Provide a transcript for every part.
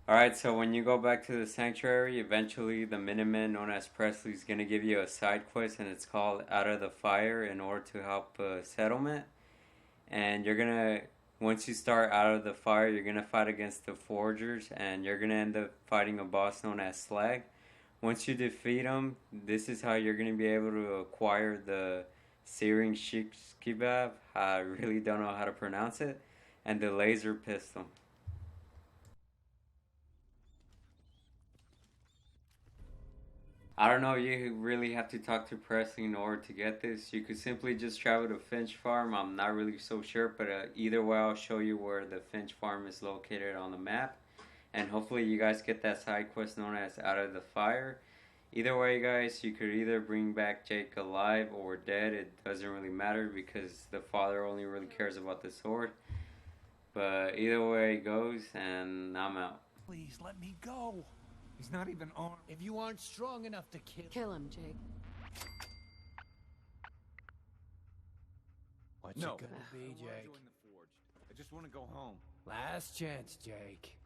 Alright, so when you go back to the sanctuary, eventually the Minuteman known as Presley is going to give you a side quest, and it's called Out of the Fire in order to help a settlement. And you're going to, once you start Out of the Fire, you're going to fight against the Forgers, and you're going to end up fighting a boss known as Slag. Once you defeat him, this is how you're going to be able to acquire the Searing Shishkebab. I really don't know how to pronounce it. And the laser pistol. I don't know, you really have to talk to Presley in order to get this. You could simply just travel to Finch Farm. I'm not really so sure, but either way, I'll show you where the Finch Farm is located on the map. And hopefully, you guys get that side quest known as Out of the Fire. Either way, guys, you could either bring back Jake alive or dead. It doesn't really matter because the father only really cares about the sword. But either way it goes, and I'm out. Please let me go. He's not even armed. If you aren't strong enough to kill him, Jake. What's No. it gonna be, I Jake? join the Forged. I just want to go home. Last chance, Jake.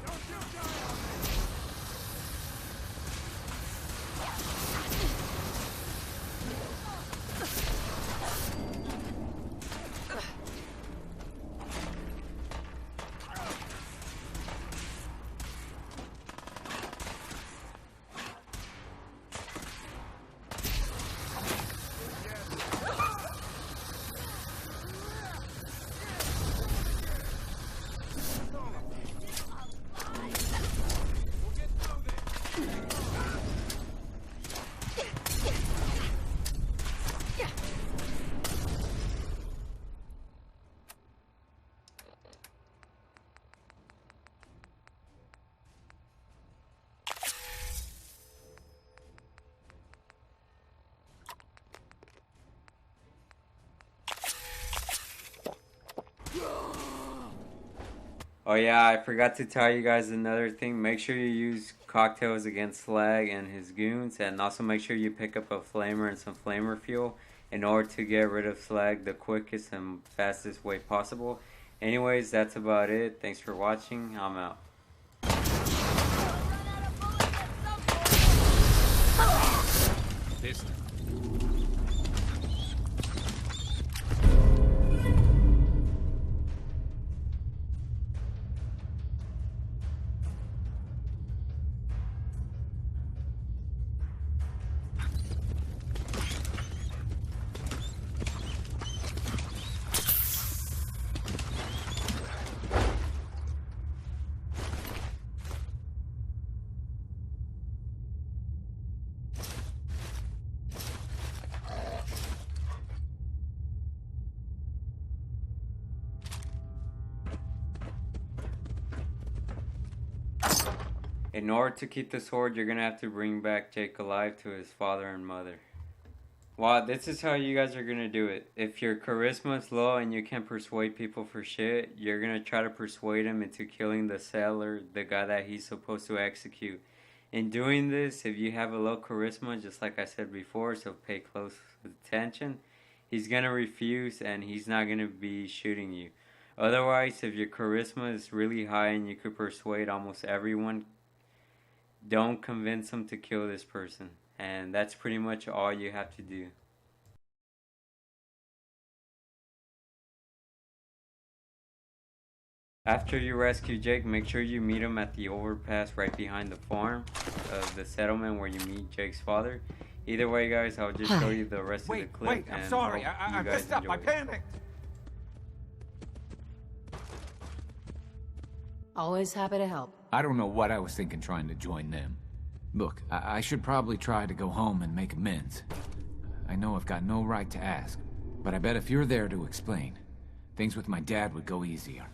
Don't you die on me! Oh yeah, I forgot to tell you guys another thing. Make sure you use cocktails against Slag and his goons, and also make sure you pick up a flamer and some flamer fuel in order to get rid of Slag the quickest and fastest way possible. Anyways, that's about it. Thanks for watching. I'm out. This. In order to keep the sword, you're gonna have to bring back Jake alive to his father and mother. Wow, this is how you guys are gonna do it. If your charisma is low and you can persuade people for shit, you're gonna try to persuade him into killing the settler, the guy that he's supposed to execute. In doing this, if you have a low charisma, just like I said before, so pay close attention, he's gonna refuse and he's not gonna be shooting you. Otherwise, if your charisma is really high and you could persuade almost everyone, don't convince him to kill this person. And that's pretty much all you have to do. After you rescue Jake, make sure you meet him at the overpass right behind the farm of the settlement where you meet Jake's father. Either way, guys, I'll just show you the rest of the clip. Wait, I'm sorry. I messed up. I panicked. Always happy to help. I don't know what I was thinking trying to join them. Look, I should probably try to go home and make amends. I know I've got no right to ask, but I bet if you're there to explain, things with my dad would go easier.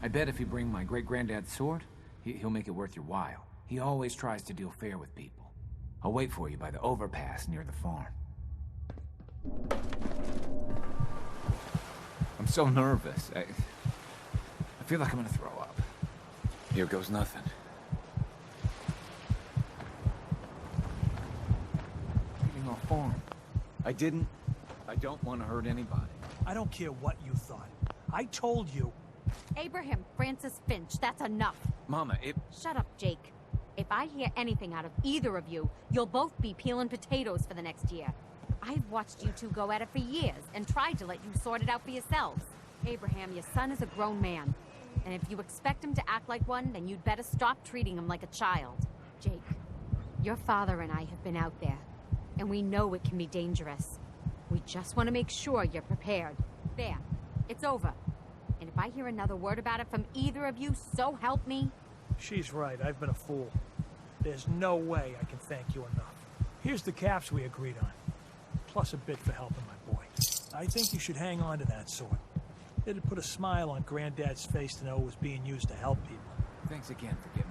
I bet if you bring my great-granddad's sword, he'll make it worth your while. He always tries to deal fair with people. I'll wait for you by the overpass near the farm. I'm so nervous. I feel like I'm gonna throw up. Here goes nothing. Leaving our farm. I didn't. I don't want to hurt anybody. I don't care what you thought. I told you. Abraham Francis Finch, that's enough. Mama, it... Shut up, Jake. If I hear anything out of either of you, you'll both be peeling potatoes for the next year. I've watched you two go at it for years and tried to let you sort it out for yourselves. Abraham, your son is a grown man. And if you expect him to act like one, then you'd better stop treating him like a child. Jake, your father and I have been out there, and we know it can be dangerous. We just want to make sure you're prepared. There, it's over. And if I hear another word about it from either of you, so help me. She's right, I've been a fool. There's no way I can thank you enough. Here's the caps we agreed on, plus a bit for helping my boy. I think you should hang on to that sword. It'd put a smile on Granddad's face to know it was being used to help people. Thanks again for getting